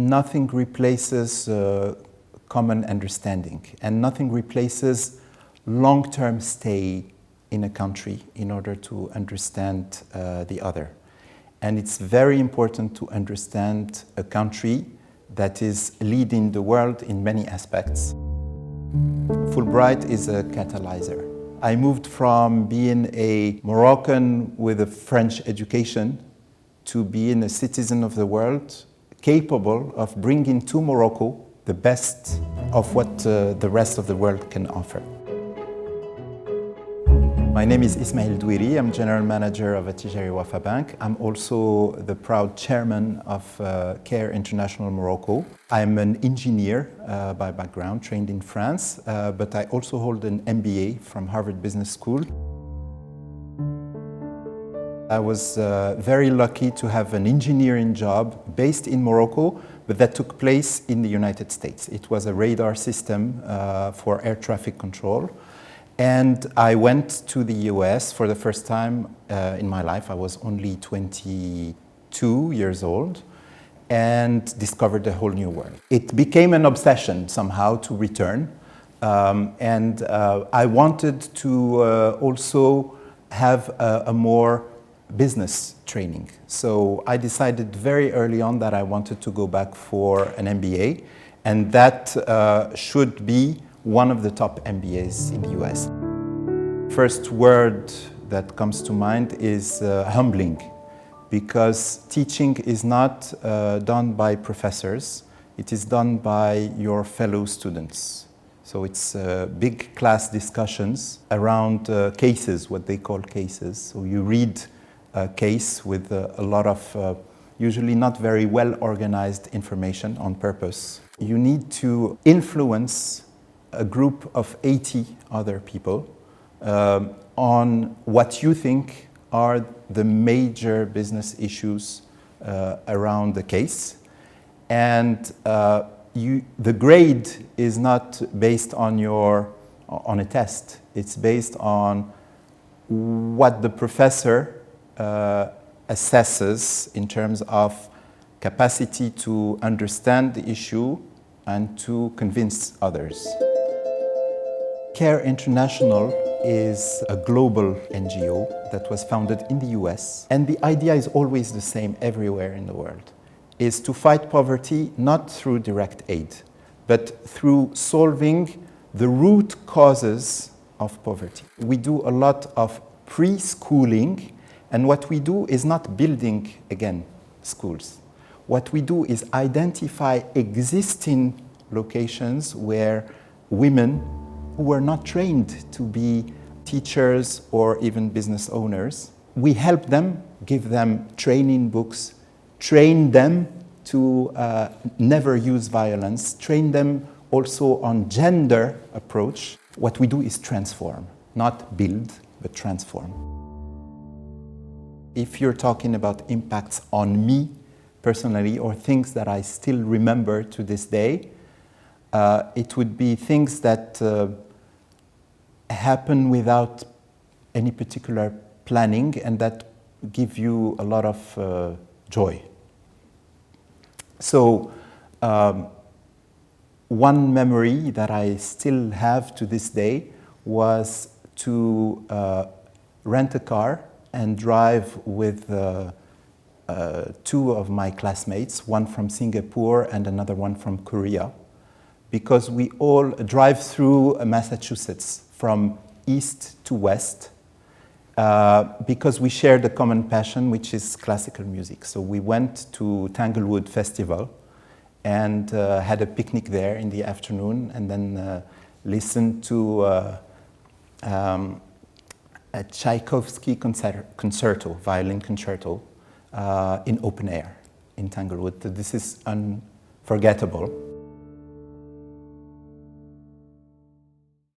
nothing replaces common understanding, and nothing replaces long-term stay in a country in order to understand the other. And it's very important to understand a country that is leading the world in many aspects. Fulbright is a catalyzer. I moved from being a Moroccan with a French education to being a citizen of the world, capable of bringing to Morocco the best of what the rest of the world can offer. My name is Ismail Douiri. I'm General Manager of Attijari Wafa Bank. I'm also the proud chairman of CARE International Morocco. I'm an engineer by background, trained in France, but I also hold an MBA from Harvard Business School. I was very lucky to have an engineering job based in Morocco, but that took place in the United States. It was a radar system for air traffic control. And I went to the US for the first time in my life. I was only 22 years old and discovered a whole new world. It became an obsession somehow to return. And I wanted to also have a more business training. So I decided very early on that I wanted to go back for an MBA, and that should be one of the top MBAs in the US. First word that comes to mind is humbling, because teaching is not done by professors, it is done by your fellow students. So it's big class discussions around cases, what they call cases. So you read a case with a lot of usually not very well organized information on purpose. You need to influence a group of 80 other people on what you think are the major business issues around the case. And the grade is not based on a test. It's based on what the professor assesses in terms of capacity to understand the issue and to convince others. CARE International is a global NGO that was founded in the US, and the idea is always the same everywhere in the world, is to fight poverty not through direct aid, but through solving the root causes of poverty. We do a lot of pre-schooling, and what we do is not building, again, schools. What we do is identify existing locations where women who were not trained to be teachers or even business owners, we help them, give them training books, train them to never use violence, train them also on gender approach. What we do is transform, not build, but transform. If you're talking about impacts on me personally, or things that I still remember to this day, it would be things that happen without any particular planning and that give you a lot of joy. So one memory that I still have to this day was to rent a car and drive with two of my classmates, one from Singapore and another one from Korea, because we all drive through Massachusetts from east to west, because we shared a common passion, which is classical music. So we went to Tanglewood Festival and had a picnic there in the afternoon, and then listened to a Tchaikovsky concerto, violin concerto, in open air in Tanglewood. This is unforgettable.